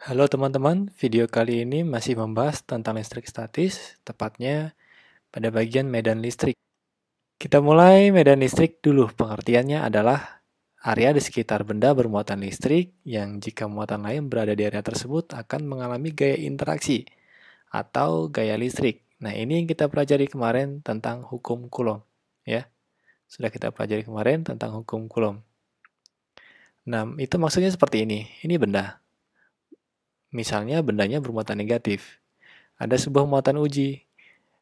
Halo teman-teman, video kali ini masih membahas tentang listrik statis, tepatnya pada bagian medan listrik. Kita mulai medan listrik dulu. Pengertiannya adalah area di sekitar benda bermuatan listrik yang jika muatan lain berada di area tersebut akan mengalami gaya interaksi atau gaya listrik. Nah, ini yang kita pelajari kemarin tentang hukum Coulomb, ya. Sudah kita pelajari kemarin tentang hukum Coulomb. Nah, itu maksudnya seperti ini. Ini benda. Misalnya bendanya bermuatan negatif. Ada sebuah muatan uji.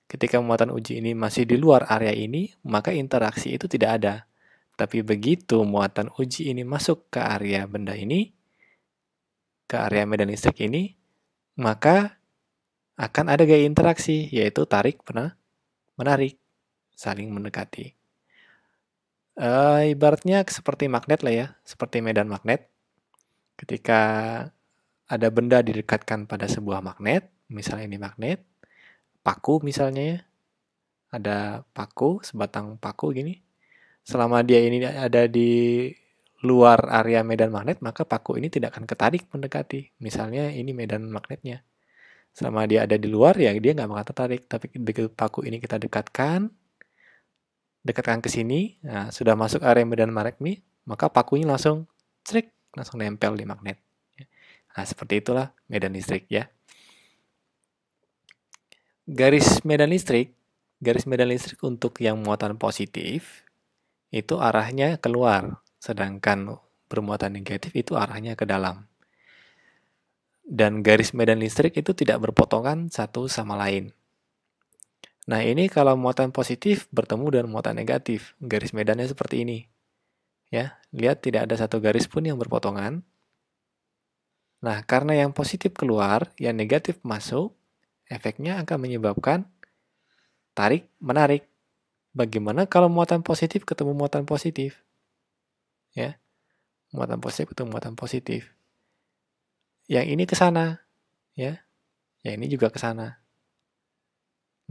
Ketika muatan uji ini masih di luar area ini, maka interaksi itu tidak ada. Tapi begitu muatan uji ini masuk ke area benda ini, ke area medan listrik ini, maka akan ada gaya interaksi, yaitu tarik menarik, saling mendekati. Ibaratnya seperti magnet lah ya, seperti medan magnet. Ketika ada benda didekatkan pada sebuah magnet, misalnya ini magnet, paku misalnya ya, ada paku, sebatang paku gini. Selama dia ini ada di luar area medan magnet, maka paku ini tidak akan ketarik mendekati. Misalnya ini medan magnetnya. Selama dia ada di luar, ya dia nggak bakal tertarik. Tapi begitu paku ini kita dekatkan ke sini, nah, sudah masuk area medan magnet nih, maka pakunya langsung crik, langsung nempel di magnet. Nah, seperti itulah medan listrik ya. Garis medan listrik untuk yang muatan positif, itu arahnya keluar, sedangkan bermuatan negatif itu arahnya ke dalam. Dan garis medan listrik itu tidak berpotongan satu sama lain. Nah, ini kalau muatan positif bertemu dengan muatan negatif, garis medannya seperti ini. Ya, lihat tidak ada satu garis pun yang berpotongan. Nah, karena yang positif keluar, yang negatif masuk, efeknya akan menyebabkan tarik menarik. Bagaimana kalau muatan positif ketemu muatan positif? Ya, muatan positif ketemu muatan positif. Yang ini ke sana, ya. Yang ini juga ke sana.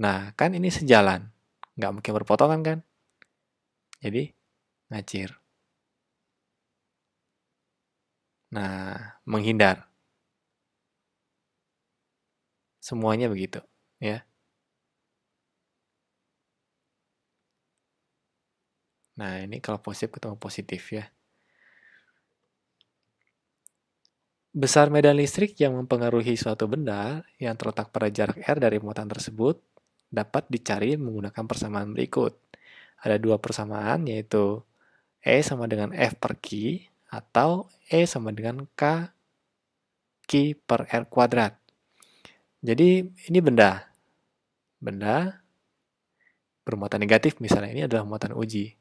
Nah, kan ini sejalan. Nggak mungkin berpotongan kan? Jadi, ngacir. Nah, menghindar. Semuanya begitu, ya. Nah, ini kalau positif ketemu positif ya. Besar medan listrik yang mempengaruhi suatu benda yang terletak pada jarak R dari muatan tersebut dapat dicari menggunakan persamaan berikut. Ada dua persamaan, yaitu E sama dengan F per Q atau E sama dengan K Q per R kuadrat. Jadi ini benda bermuatan negatif misalnya, ini adalah muatan uji.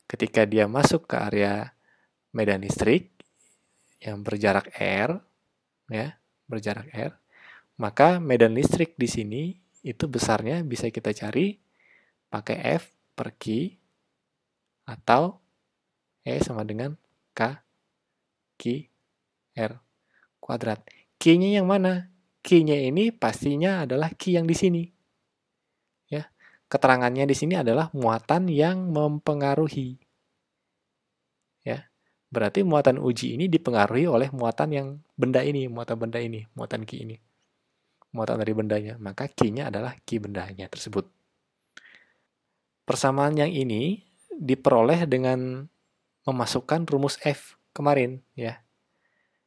Ketika dia masuk ke area medan listrik yang berjarak R, ya, berjarak R, maka medan listrik di sini itu besarnya bisa kita cari pakai F per Q atau E sama dengan K Q R kuadrat. Q-nya yang mana? Q-nya ini pastinya adalah Q yang di sini. Ya, keterangannya di sini adalah muatan yang mempengaruhi. Ya, berarti muatan uji ini dipengaruhi oleh muatan yang benda ini, muatan Q ini. Muatan dari bendanya, maka Q-nya adalah Q bendanya tersebut. Persamaan yang ini diperoleh dengan memasukkan rumus F kemarin, ya.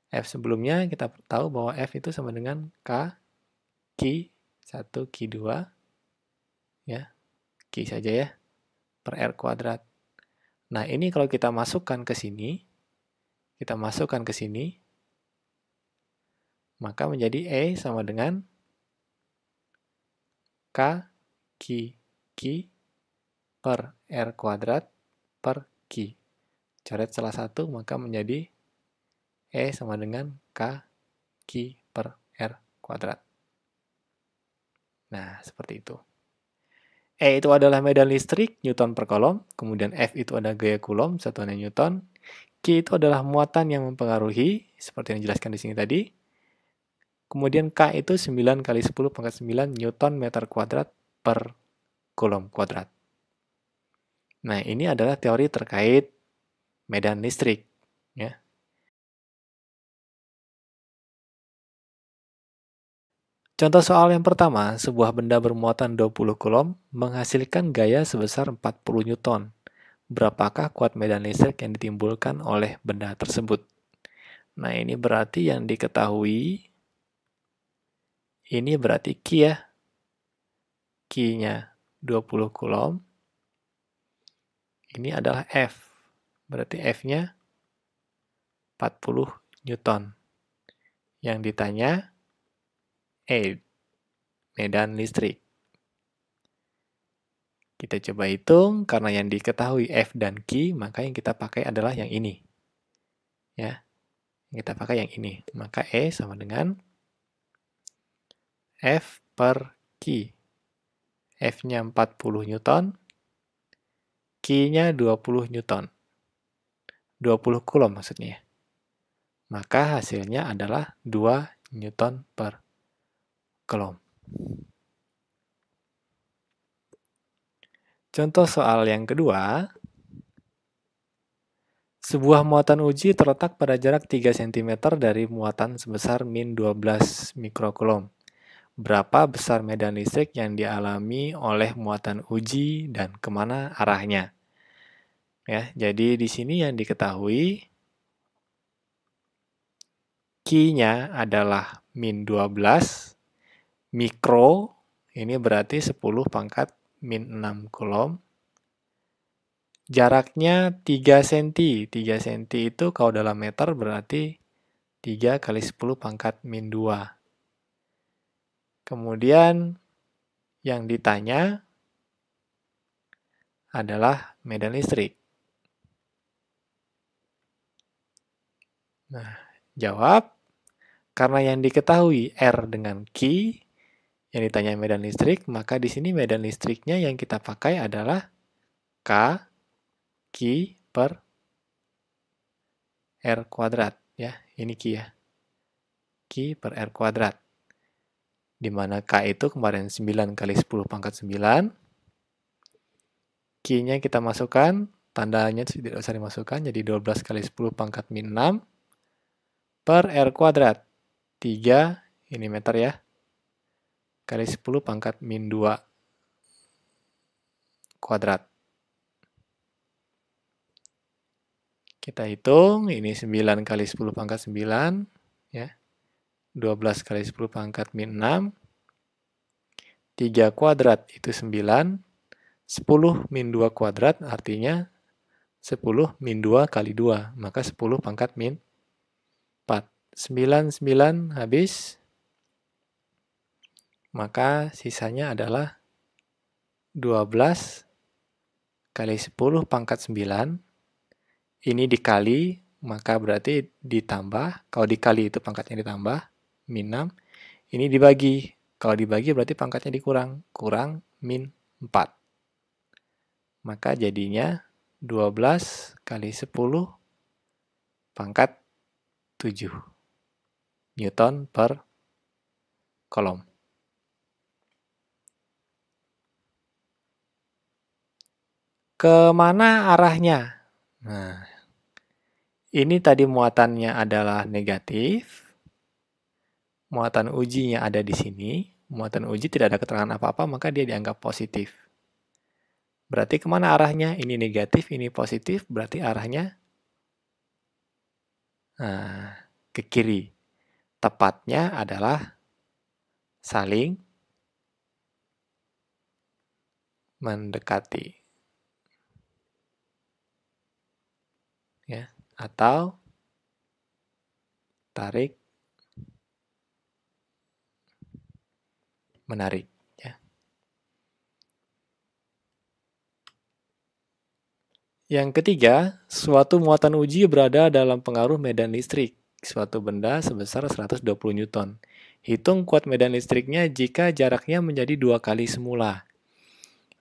F sebelumnya kita tahu bahwa F itu sama dengan K Q1 Q2, ya. Q saja ya, per R kuadrat. Nah, ini kalau kita masukkan ke sini, maka menjadi E sama dengan K Q per R kuadrat per Q. Coret salah satu, maka menjadi E sama dengan K Q per R kuadrat. Nah, seperti itu. E itu adalah medan listrik, Newton per kolom. Kemudian F itu ada gaya Coulomb, satuannya Newton. Q itu adalah muatan yang mempengaruhi, seperti yang dijelaskan di sini tadi. Kemudian K itu 9 kali 10 pangkat 9 Newton meter kuadrat per Coulomb kuadrat. Nah, ini adalah teori terkait medan listrik. Ya. Contoh soal yang pertama, sebuah benda bermuatan 20 coulomb menghasilkan gaya sebesar 40 newton. Berapakah kuat medan listrik yang ditimbulkan oleh benda tersebut? Nah, ini berarti yang diketahui, ini berarti Q ya. Q-nya 20 coulomb. Ini adalah F. Berarti F-nya 40 newton. Yang ditanya E, medan listrik. Kita coba hitung, karena yang diketahui F dan Q, maka yang kita pakai adalah yang ini. Ya, kita pakai yang ini. Maka E sama dengan F per Q. F-nya 40 newton, Q-nya 20 newton. 20 coulomb maksudnya. Maka hasilnya adalah 2 newton per coulomb. Contoh soal yang kedua. Sebuah muatan uji terletak pada jarak 3 cm dari muatan sebesar min 12 mikrocoulomb. Berapa besar medan listrik yang dialami oleh muatan uji dan kemana arahnya? Ya, jadi di sini yang diketahui Q-nya adalah min 12 mikro, ini berarti 10 pangkat min 6 coulomb. Jaraknya 3 cm. 3 cm itu kalau dalam meter berarti 3 kali 10 pangkat min 2. Kemudian yang ditanya adalah medan listrik. Nah, jawab. Karena yang diketahui R dengan Q, yang ditanya medan listrik, maka di sini medan listriknya yang kita pakai adalah K Q per R kuadrat. Ya, ini Q ya. Q per R kuadrat. Di mana K itu kemarin 9 kali 10 pangkat 9. Q-nya kita masukkan, tandanya tidak usah dimasukkan, jadi 12 kali 10 pangkat min 6 per R kuadrat. 3, ini meter ya, kali 10 pangkat min 2 kuadrat. Kita hitung, ini 9 kali 10 pangkat 9, ya. 12 kali 10 pangkat min 6, 3 kuadrat itu 9, 10 min 2 kuadrat artinya 10 min 2 kali 2, maka 10 pangkat min 4. 9 habis, maka sisanya adalah 12 kali 10 pangkat 9. Ini dikali, maka berarti ditambah. Kalau dikali itu pangkatnya ditambah, min 6. Ini dibagi. Kalau dibagi berarti pangkatnya dikurang. Kurang min 4. Maka jadinya 12 kali 10 pangkat 7 Newton per coulomb. Kemana arahnya? Nah, ini tadi muatannya adalah negatif. Muatan ujinya ada di sini. Muatan uji tidak ada keterangan apa-apa, maka dia dianggap positif. Berarti kemana arahnya? Ini negatif, ini positif, berarti arahnya ke kiri. Tepatnya adalah saling mendekati. Ya, atau tarik menarik. Ya. Yang ketiga, suatu muatan uji berada dalam pengaruh medan listrik suatu benda sebesar 120 Newton. Hitung kuat medan listriknya jika jaraknya menjadi 2 kali semula.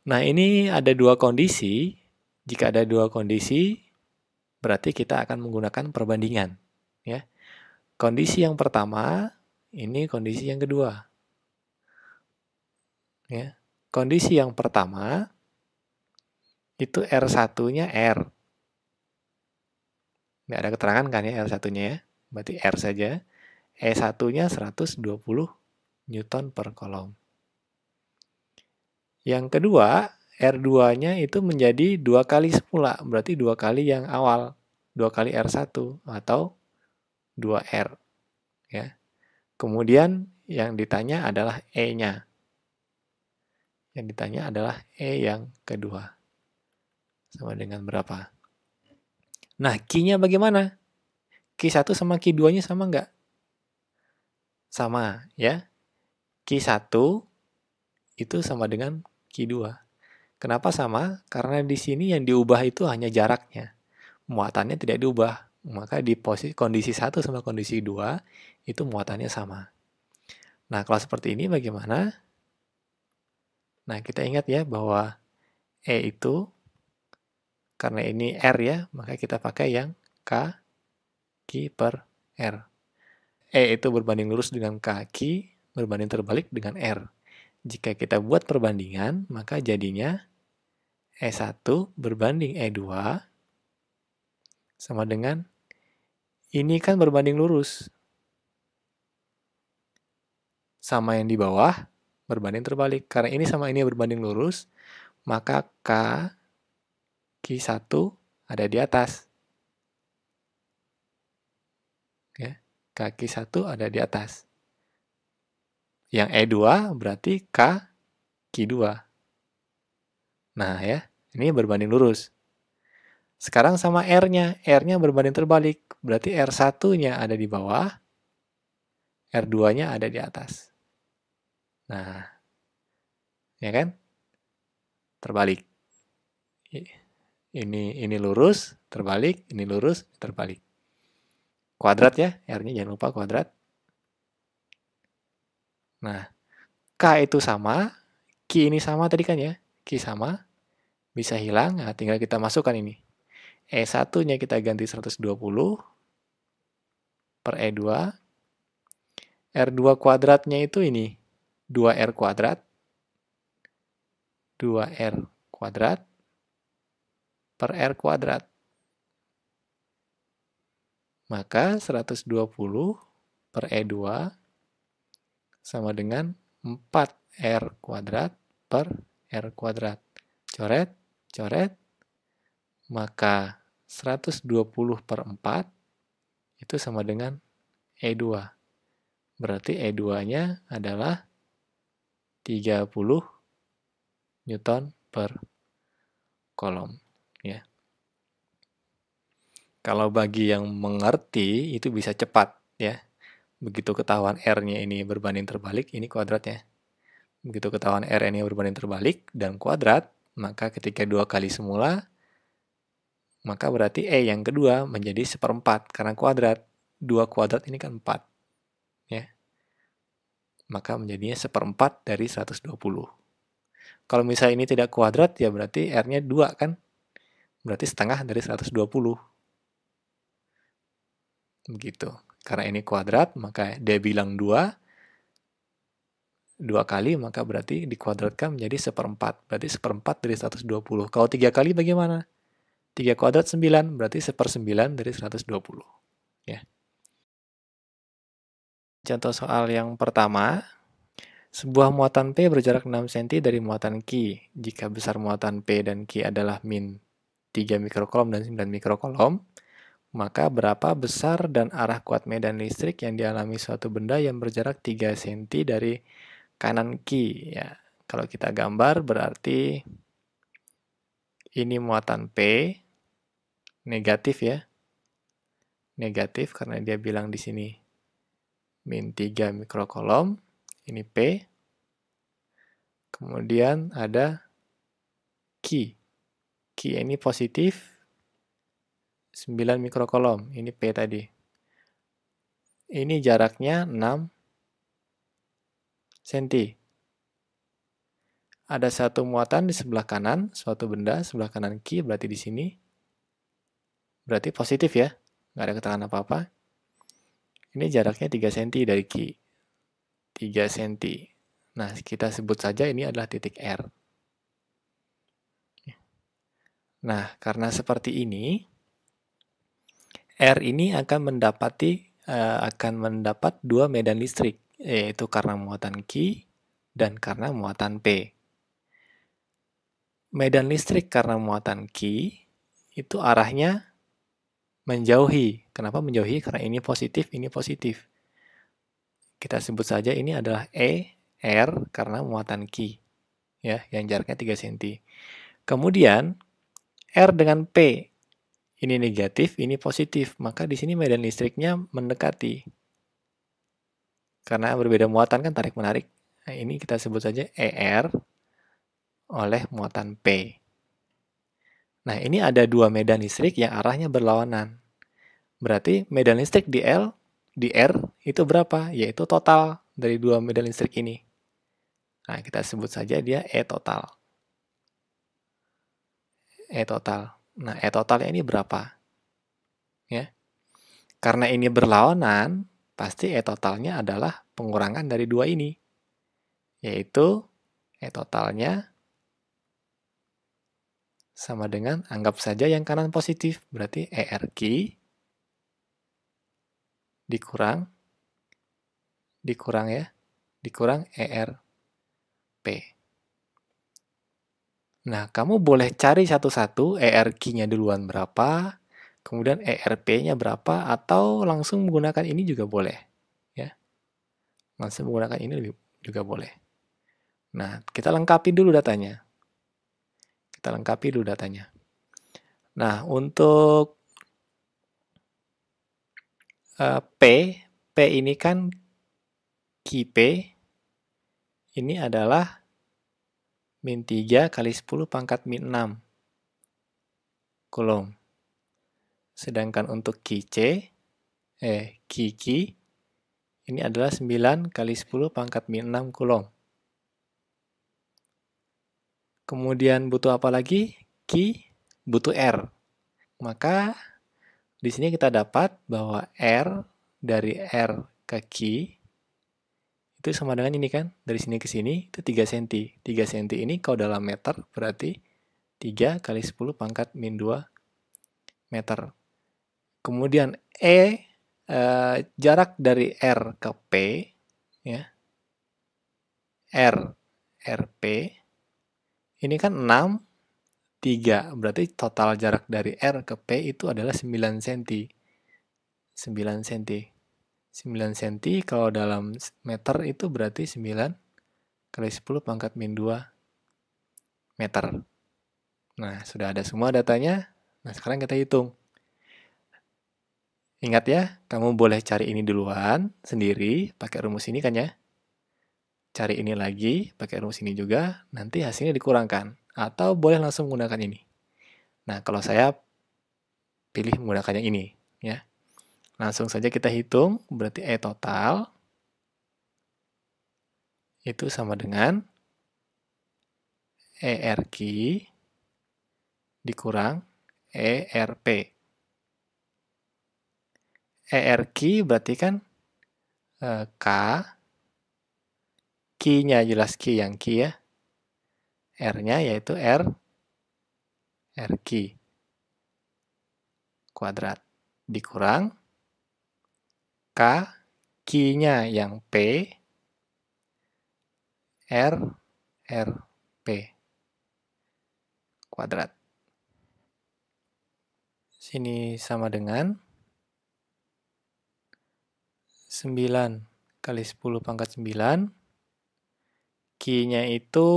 Nah, ini ada dua kondisi. Jika ada dua kondisi, berarti kita akan menggunakan perbandingan. Ya. Kondisi yang pertama, ini kondisi yang kedua. Ya. Kondisi yang pertama, itu R1-nya R. Nggak ada keterangan kan ya R1-nya ya. Berarti R saja. E1-nya 120 Newton per kolom. Yang kedua, R2-nya itu menjadi 2 kali semula, berarti 2 kali yang awal, 2 kali R1 atau 2R. Ya. Kemudian yang ditanya adalah E-nya. Yang ditanya adalah E yang kedua. Sama dengan berapa? Nah, Q-nya bagaimana? Q1 sama Q2-nya sama nggak? Sama, ya. Q1 itu sama dengan Q2. Kenapa sama? Karena di sini yang diubah itu hanya jaraknya. Muatannya tidak diubah. Maka di posisi kondisi 1 sama kondisi 2 itu muatannya sama. Nah, kalau seperti ini bagaimana? Nah, kita ingat ya bahwa E itu, karena ini R ya, maka kita pakai yang K, Q per R. E itu berbanding lurus dengan K, Q berbanding terbalik dengan R. Jika kita buat perbandingan, maka jadinya E1 berbanding E2 sama dengan, ini kan berbanding lurus. Sama yang di bawah berbanding terbalik. Karena ini sama ini berbanding lurus, maka K, Q1 ada di atas. Ya, K, Q1 ada di atas. Yang E2 berarti K, Q2. Nah ya, ini berbanding lurus. Sekarang sama R-nya. R-nya berbanding terbalik. Berarti R1-nya ada di bawah, R2-nya ada di atas. Nah, ya kan? Terbalik. Ini lurus, terbalik, ini lurus, terbalik. Kuadrat ya, R-nya jangan lupa kuadrat. Nah, K itu sama, Q ini sama tadi kan ya, Q sama, bisa hilang, nah tinggal kita masukkan ini. E1-nya kita ganti 120 per E2. R2 kuadratnya itu ini, 2R kuadrat. 2R kuadrat per R kuadrat. Maka 120 per E2 sama dengan 4R kuadrat per R kuadrat. Coret, coret. Maka 120 per 4 itu sama dengan E2. Berarti E2-nya adalah 30 Newton per kolom. Ya. Kalau bagi yang mengerti, itu bisa cepat. Ya. Begitu ketahuan R-nya ini berbanding terbalik, ini kuadratnya. Begitu ketahuan R ini berbanding terbalik dan kuadrat, maka ketika 2 kali semula, maka berarti E yang kedua menjadi 1/4 karena kuadrat. 2 kuadrat ini kan 4. Ya. Maka menjadinya 1/4 dari 120. Kalau misalnya ini tidak kuadrat, ya berarti R-nya 2 kan? Berarti setengah dari 120. Begitu. Karena ini kuadrat, maka dia bilang 2. 2 kali, maka berarti dikuadratkan menjadi 1/4. Berarti 1/4 dari 120. Kalau 3 kali bagaimana? 3 kuadrat 9, berarti 1/9 dari 120. Ya. Contoh soal yang pertama, sebuah muatan P berjarak 6 cm dari muatan Q. Jika besar muatan P dan Q adalah min 3 mikrokolom dan 9 mikrokolom, maka berapa besar dan arah kuat medan listrik yang dialami suatu benda yang berjarak 3 cm dari kanan Q. Ya, kalau kita gambar berarti ini muatan P, negatif ya. Negatif karena dia bilang di sini min 3 mikrokolom, ini P. Kemudian ada Q. Q ini positif 9 mikrokolom, ini P tadi. Ini jaraknya 6 cm. Ada satu muatan di sebelah kanan, suatu benda sebelah kanan Q, berarti di sini. Berarti positif ya, nggak ada keterangan apa-apa. Ini jaraknya 3 cm dari Q. 3 cm. Nah, kita sebut saja ini adalah titik R. Nah, karena seperti ini, R ini akan mendapat 2 medan listrik. yaitu karena muatan Q dan karena muatan P. Medan listrik karena muatan Q itu arahnya menjauhi. Kenapa menjauhi? Karena ini positif, ini positif. Kita sebut saja ini adalah R karena muatan Q, ya, yang jaraknya 3 cm. Kemudian R dengan P, ini negatif, ini positif, maka di sini medan listriknya mendekati. Karena berbeda muatan kan tarik-menarik. Nah, ini kita sebut saja ER oleh muatan P. Nah, ini ada dua medan listrik yang arahnya berlawanan. Berarti medan listrik di R itu berapa? Yaitu total dari dua medan listrik ini. Nah, kita sebut saja dia E total. E total. Nah, E totalnya ini berapa? Ya. Karena ini berlawanan, pasti E totalnya adalah pengurangan dari dua ini. Yaitu E totalnya sama dengan, anggap saja yang kanan positif. Berarti ERQ dikurang ERP. Nah, kamu boleh cari satu-satu ERQ-nya duluan berapa, kemudian ERP-nya berapa, atau langsung menggunakan ini juga boleh. Ya, langsung menggunakan ini juga boleh. Nah, kita lengkapi dulu datanya. Nah, untuk P ini kan QP, ini adalah min 3 kali 10 pangkat min 6 Coulomb. Sedangkan untuk QQ, ini adalah 9 kali 10 pangkat min 6 Coulomb. Kemudian butuh apa lagi? Q butuh R. Maka di sini kita dapat bahwa R dari R ke Q itu sama dengan ini kan, dari sini ke sini itu 3 cm. 3 cm ini kalau dalam meter berarti 3 kali 10 pangkat min 2 meter. Kemudian jarak dari R ke P, ya, RP, ini kan 6, 3. Berarti total jarak dari R ke P itu adalah 9 cm. 9 cm. 9 cm kalau dalam meter itu berarti 9 kali 10 pangkat min 2 meter. Nah, sudah ada semua datanya. Nah, sekarang kita hitung. Ingat ya, kamu boleh cari ini duluan sendiri, pakai rumus ini kan ya. Cari ini lagi, pakai rumus ini juga, nanti hasilnya dikurangkan. Atau boleh langsung menggunakan ini. Nah, kalau saya pilih menggunakan yang ini, ya. Langsung saja kita hitung, berarti E total itu sama dengan ERQ dikurang ERP. ERQ berarti kan K, Q-nya jelas Q yang Q ya. R-nya yaitu RQ kuadrat dikurang K, Q-nya yang P, RP kuadrat. Sini sama dengan 9 kali 10 pangkat 9. Q-nya itu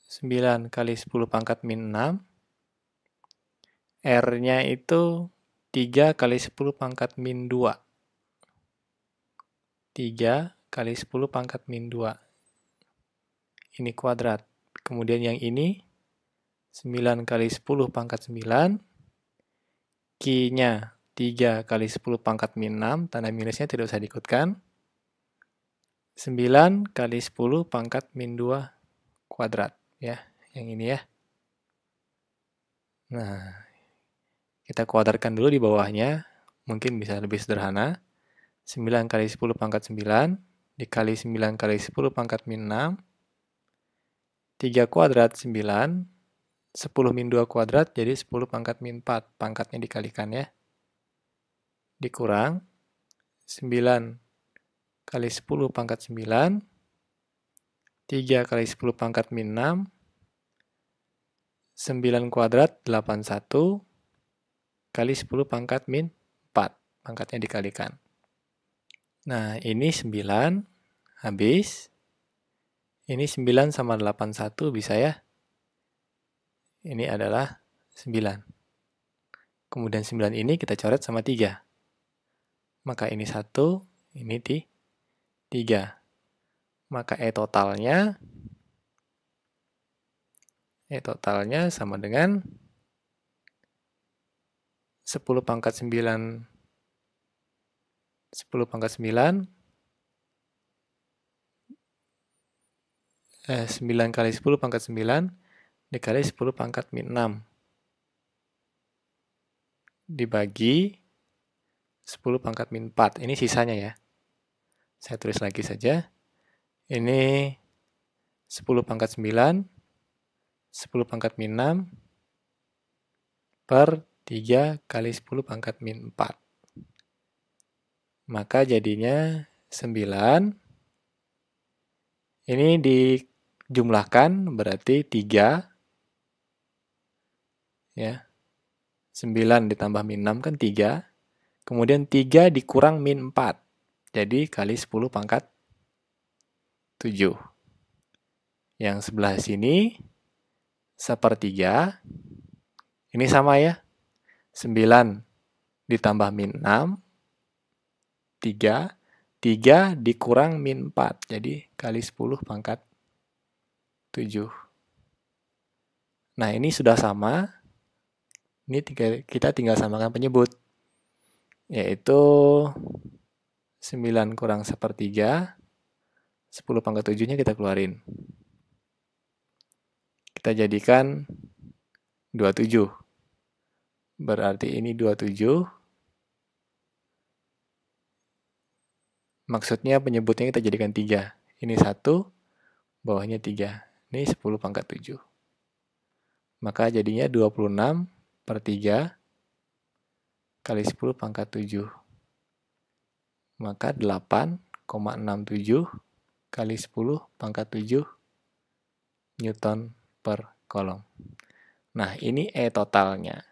9 kali 10 pangkat min 6. R-nya itu 3 kali 10 pangkat min 2. 3 kali 10 pangkat min 2. Ini kuadrat. Kemudian yang ini 9 kali 10 pangkat 9. Q-nya 3 kali 10 pangkat min 6. Tanda minusnya tidak usah diikutkan. 9 kali 10 pangkat min 2 kuadrat. Ya, yang ini ya. Nah, kita kuadratkan dulu di bawahnya. Mungkin bisa lebih sederhana. 9 kali 10 pangkat 9 dikali 9 kali 10 pangkat min 6. 3 kuadrat 9. 10 min 2 kuadrat jadi 10 pangkat min 4. Pangkatnya dikalikan ya. Dikurang 9 kali 10 pangkat 9, 3 kali 10 pangkat min 6, 9 kuadrat 81, kali 10 pangkat min 4, pangkatnya dikalikan. Nah, ini 9, habis. Ini 9 sama 81 bisa ya? Ini adalah 9. Kemudian 9 ini kita coret sama 3. Maka ini 1, ini 3. Maka E totalnya sama dengan 10 pangkat 9, 10 pangkat 9, 9 kali 10 pangkat 9, dikali 10 pangkat min 6. Dibagi 10 pangkat min 4. Ini sisanya ya. Saya tulis lagi saja. Ini 10 pangkat 9, 10 pangkat min 6, per 3 kali 10 pangkat min 4. Maka jadinya 9. Ini dijumlahkan berarti 3. Ya. 9 ditambah min 6 kan 3. Kemudian 3 dikurang min 4. Jadi kali 10 pangkat 7. Yang sebelah sini 1/3. Ini sama ya. 9 ditambah min 6. 3. 3 dikurang min 4. Jadi kali 10 pangkat 7. Nah, ini sudah sama. Ini kita tinggal samakan penyebut. Yaitu 9 kurang 1/3. 10 pangkat 7-nya kita keluarin. Kita jadikan 27. Berarti ini 27. Maksudnya penyebutnya kita jadikan 3. Ini 1, bawahnya 3. Ini 10 pangkat 7. Maka jadinya 26/3 kali 10 pangkat 7. Maka 8,67 kali 10 pangkat 7 Newton per kolom. Nah, ini E totalnya.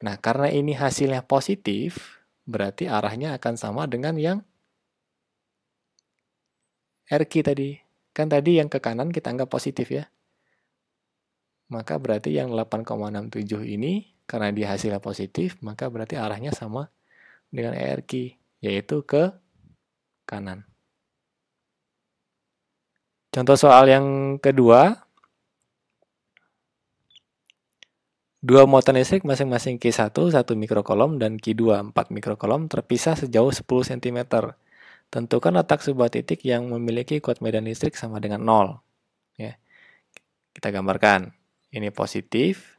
Nah, karena ini hasilnya positif, berarti arahnya akan sama dengan yang RQ tadi. Kan tadi yang ke kanan kita anggap positif ya. Maka berarti yang 8,67 ini, karena dia hasilnya positif, maka berarti arahnya sama dengan RQ, yaitu ke kanan. Contoh soal yang kedua. Dua muatan listrik masing-masing Q1 1 mikrokolom dan Q2 4 mikrokolom terpisah sejauh 10 cm. Tentukan letak sebuah titik yang memiliki kuat medan listrik sama dengan 0. Ya. Kita gambarkan. Ini positif.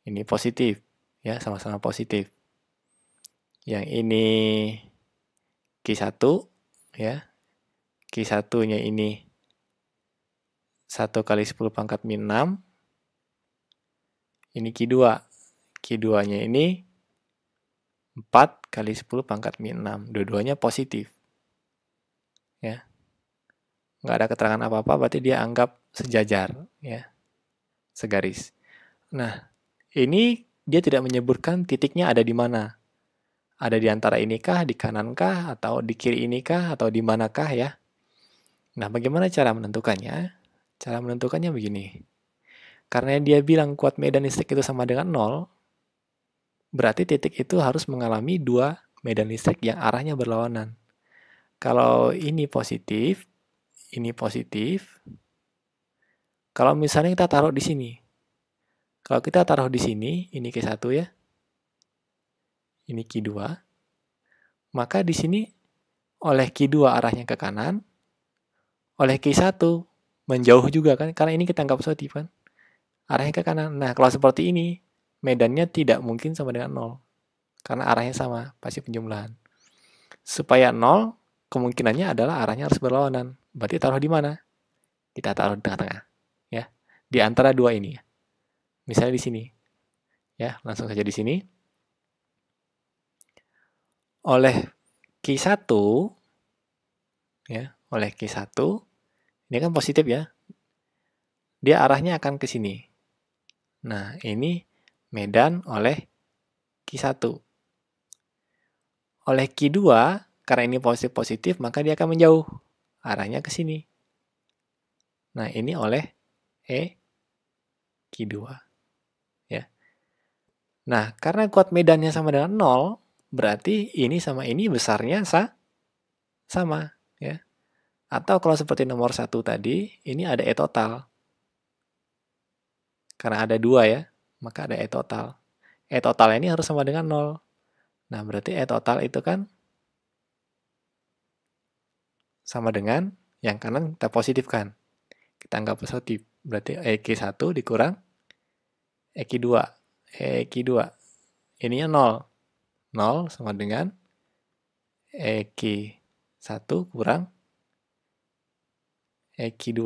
Ini positif. Ya, sama-sama positif. Yang ini Q1. Ya. Q1-nya ini 1 kali 10 pangkat min 6. Ini Q2. Q2-nya ini 4 kali 10 pangkat min 6. Dua-duanya positif. Ya. Nggak ada keterangan apa-apa, berarti dia anggap sejajar. Ya. Segaris. Nah, ini dia tidak menyebutkan titiknya ada di mana. Ada di antara inikah, di kanankah, atau di kiri inikah, atau di manakah ya. Nah, bagaimana cara menentukannya? Cara menentukannya begini. Karena dia bilang kuat medan listrik itu sama dengan 0, berarti titik itu harus mengalami 2 medan listrik yang arahnya berlawanan. Kalau ini positif, kalau misalnya kita taruh di sini. Kalau kita taruh di sini, ini Q1 ya. Ini Q2. Maka di sini oleh Q2 arahnya ke kanan, oleh Q1 menjauh juga kan, karena ini kita anggap positif kan. Arahnya ke kanan. Nah, kalau seperti ini, medannya tidak mungkin sama dengan 0. Karena arahnya sama, pasti penjumlahan. Supaya 0, kemungkinannya adalah arahnya harus berlawanan. Berarti taruh di mana? Kita taruh di tengah-tengah. Ya, di antara dua ini. Misalnya di sini. Ya, langsung saja di sini. Oleh Q1, ya, oleh Q1. Ini kan positif ya. Dia arahnya akan ke sini. Nah, ini medan oleh Q1. Oleh Q2, karena ini positif-positif, maka dia akan menjauh. Arahnya ke sini. Nah, ini oleh Q2. Ya. Nah, karena kuat medannya sama dengan 0, berarti ini sama ini besarnya sama. Ya. Atau kalau seperti nomor 1 tadi, ini ada E total. Karena ada 2 ya, maka ada E total. E total ini harus sama dengan 0. Nah, berarti E total itu kan sama dengan yang kanan kita positifkan. Kita anggap positif. Berarti EQ1 dikurang EQ2. EQ2. Ininya 0. 0 sama dengan EQ1 kurang EQ2.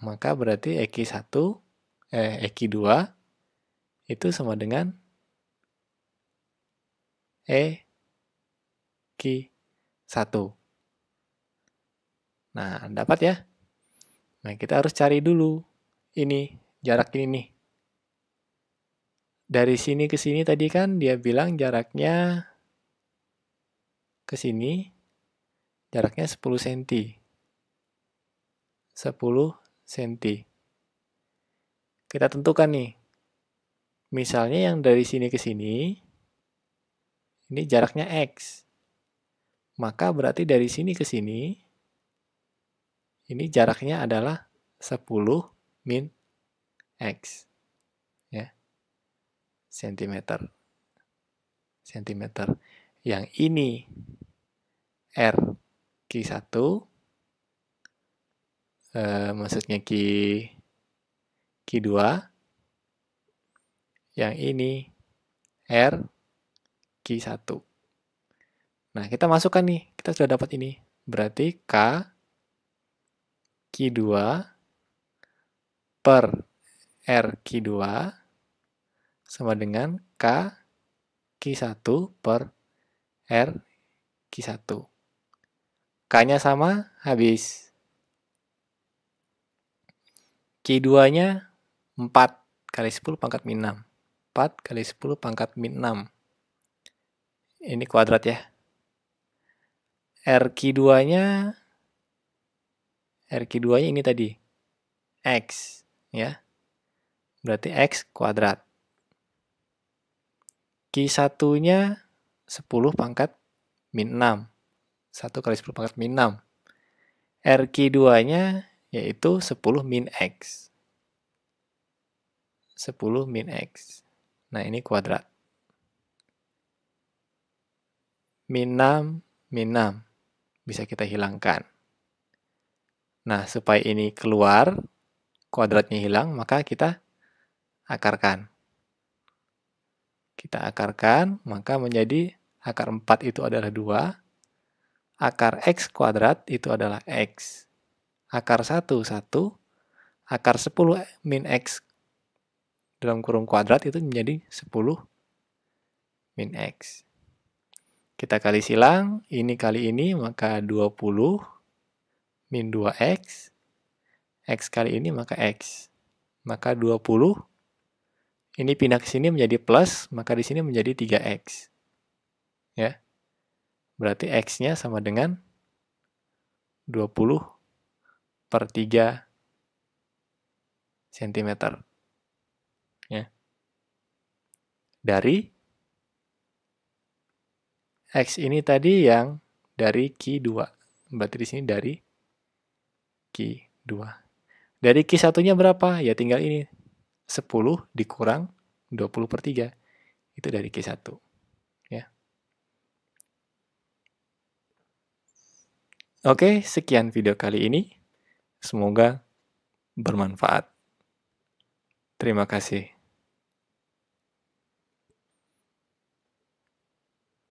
Maka berarti EQ2 itu sama dengan EQ1. Nah, dapat ya? Nah, kita harus cari dulu ini, jarak ini nih. Dari sini ke sini tadi kan dia bilang jaraknya ke sini, jaraknya 10 cm. 10 cm. Kita tentukan nih. Misalnya yang dari sini ke sini, ini jaraknya X. Maka berarti dari sini ke sini, ini jaraknya adalah 10 min X. Ya. Centimeter. Yang ini R Q1, maksudnya Q2, yang ini R Q1. Nah, kita masukkan nih, kita sudah dapat ini. Berarti K Q2 per R Q2 sama dengan K Q1 per R Q1. K-nya sama, habis. Q2-nya 4 kali 10 pangkat min 6. 4 kali 10 pangkat min 6. Ini kuadrat ya. RQ2-nya ini tadi. X. Ya. Berarti X kuadrat. Q1-nya 10 pangkat min 6. 1 kali 10 pangkat min 6. RQ2-nya yaitu 10 min X. 10 min X. Nah, ini kuadrat. Min 6, min 6. Bisa kita hilangkan. Nah, supaya ini keluar, kuadratnya hilang, maka kita akarkan. Kita akarkan, maka menjadi akar 4 itu adalah 2. Akar X kuadrat itu adalah X. Akar 1, 1. Akar 10 min X dalam kurung kuadrat itu menjadi 10 min X. Kita kali silang, ini kali ini, maka 20 min 2X. X kali ini, maka X. Maka 20, ini pindah ke sini menjadi plus, maka di sini menjadi 3X. Ya. Berarti X-nya sama dengan 20 per 3 cm. Ya. Dari X ini tadi yang dari Q2. Berarti di sini dari Q2. Dari Q1-nya berapa? Ya tinggal ini. 10 dikurang 20 per 3. Itu dari Q1. Ya. Oke, sekian video kali ini. Semoga bermanfaat. Terima kasih.